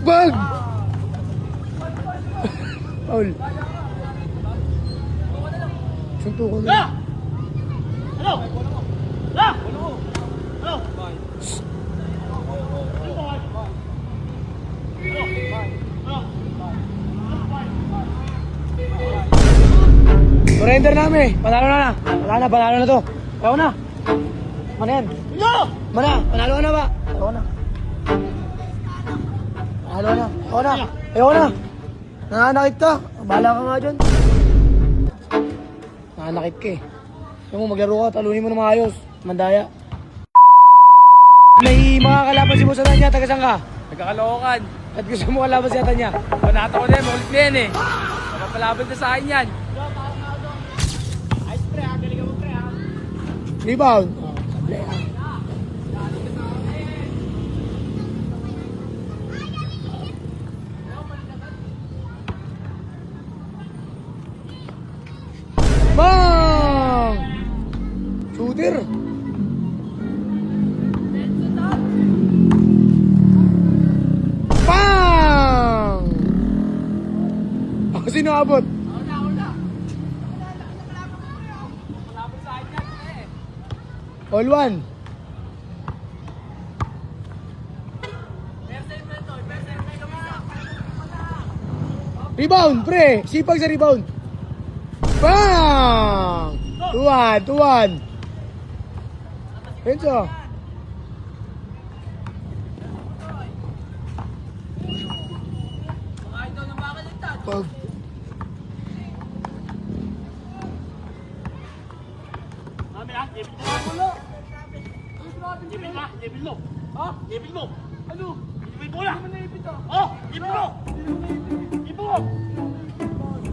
Bag! Paul. Sunto ko na. Ano? Ano? Ano? Surrender namin. Panalo na. Panalo na to. Ayaw na. Mana yan? Mana? Panalo na ba? Ayaw na. Ayaw na. Nanganakit ka. Bahala ka nga dyan. Nanganakit ka eh. Kaya mo maglaro ka, talunin mo na maayos. Mandaya. May mga kalaban si Boss Atanya, taga saan ka? Nagkakalokan. At gusto mo kalaban si Atanya? Panata ko na yun, makulit na yan eh. Napapalaban na sa akin yan. Rebound. Bang! Shooter. Bang! Ako sino abot? All one. Rebound, pre. Sipag sa rebound. Bang! 2-1. Penso. Pag. Ipin mo! Ha? Ipin mo! Ano? Ipin mo na! Oh! Ipin mo! Ipin mo!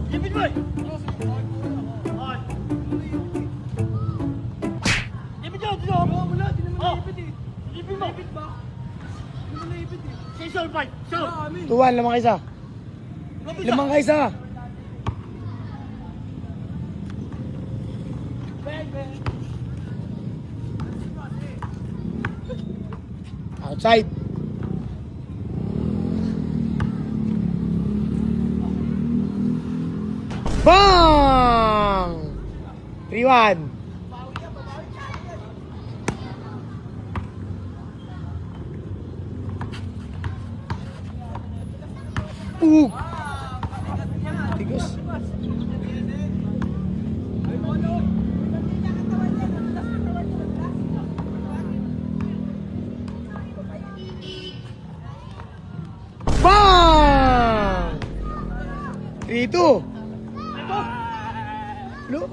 Ipin mo eh! Ay! Ipin nyo! Dito! Wala! Di naman naipit eh! Ipin mo! Ipin ba? Di naman naipit eh! Say soul fight! Soul! 2-1, lamang kaisa. Lamang kaisa. Outside. Bang! 3-1. Tigas. Bang! 3-2. No.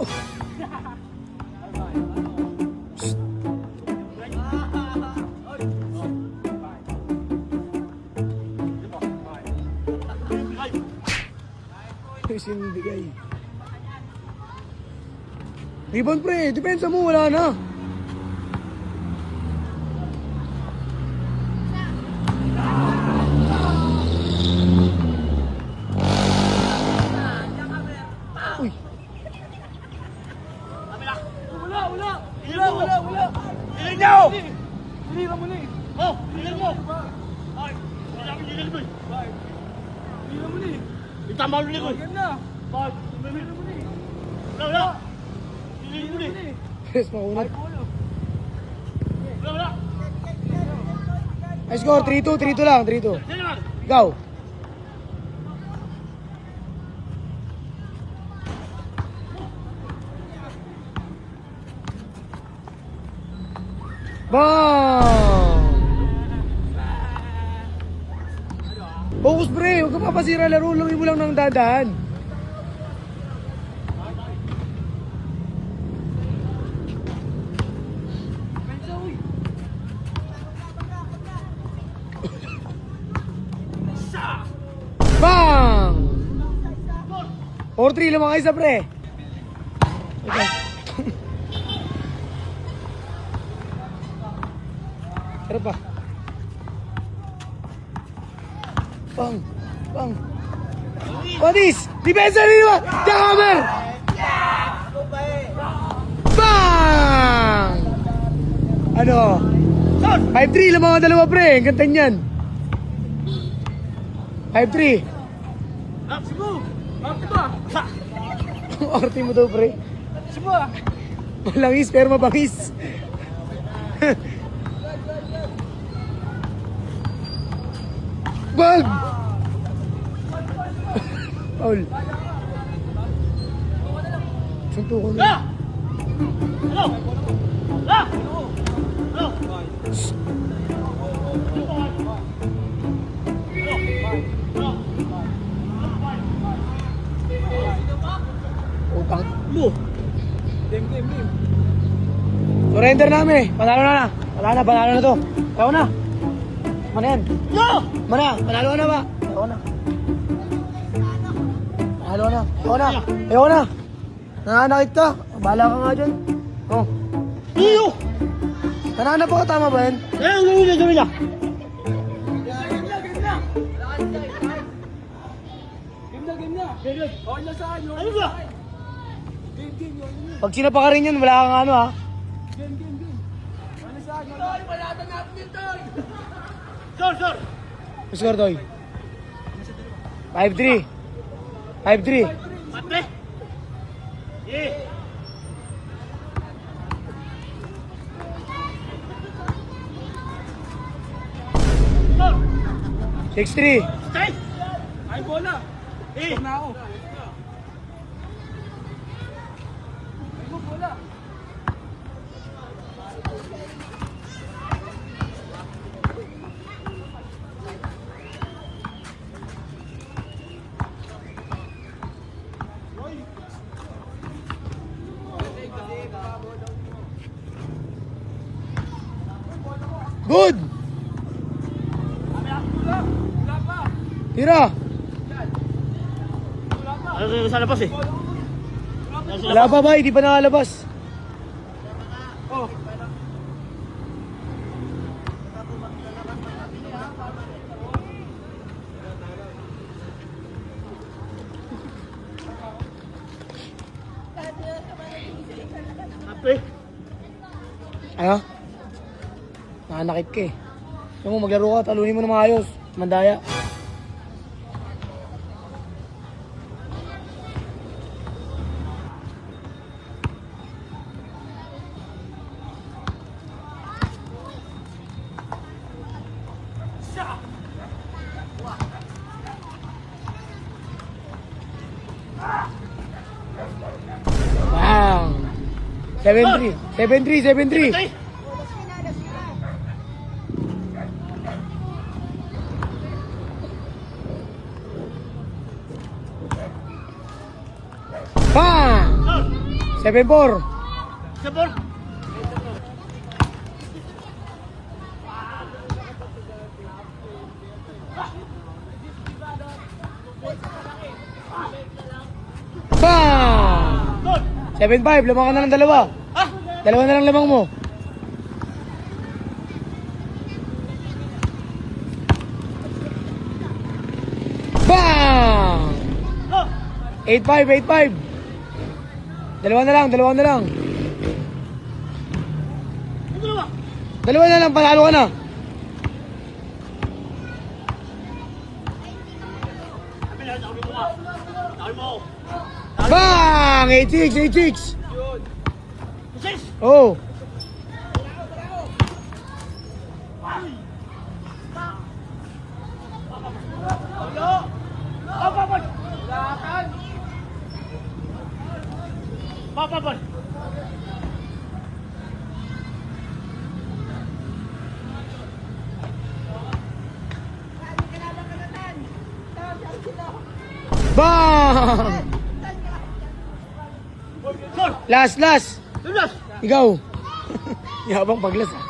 Sindigay. Rebound pre, depensa mo, wala na. Uy. Wala! Hiling nyo! Hilira mo na eh! Oh! Hiling mo! Ay! Hindi namin hiling mo eh! Hilira mo na eh! Itama mo na ko eh! Bakit? Hilira mo na eh! Wala! Hiling mo na eh! Yes, makunat. Wala! Ay, score, 3-2 lang, 3-2. Sino naman? Ikaw. Bang! Focus pre, huwag ka papasira laro, lumi mo lang ng dadaan. Bang! 4-3 lamang kayo sa pre. Okay. Tara pa. Bang! Bang! Patis! Depensa rin naman! Jammer! Bang! Ano? 5-3 lang mga dalawa pre. Ang ganda niyan. 5-3. Ah, Cebu! Arte ba? Ha! Arte mo daw, pre. Cebu ah! Malangis pero mabangis. Bag! Paul. Suntukan mo. La! Hello! La! Hello! Utang. Mo! Surrender na kami. Panalo na. Wala na, panalo na to. Ikaw na. Ano yan? Yo! Mana, panalo ka na ba? Ikaw na. Panalo ka na. Ikaw na. Ikaw na. Nananakit ka. Bahala ka nga dyan. Oh. Iyo! Nananap ako, tama ba yan? Eh, gawin niya! Ano ba? Pag sinapa ka rin yan, wala kang ano ha. Sir! Score, Toy. 5-3. 5-3. Patre! Eh! 6-3. Stay! Ay, bola. Eh! Na ako. Ay, mo, bola. Good! Tira! Ano sa labas eh? Wala pa ba? Hindi pa nakalabas. Patre! Ano? Nanakit ka eh. Kaya mo maglaro ka, talunin mo na maayos. Mandaya. Bang! 7-3. 7-3, 7-3. Stay! Bang! Sir! 7-4. Sabor! Bang! Good! 7-5, lamang ka na ng dalawa. Ah! Dalawa na lang lamang mo. Bang! Oh! 8-5, 8-5. Dalawa na lang, dalawa na lang. Ano ba? Dalawa na lang, panalo ka na. Sabi mo ka! Sabi mo! Bang! 8-6, 8-6. Sis! Oh. Papapal! Bang! Sir! Last. Lulas! Ikaw. Yabang paglas ah.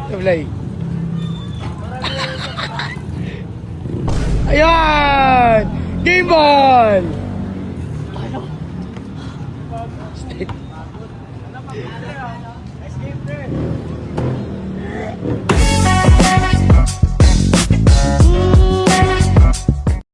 Sablay. Ayan! Game ball!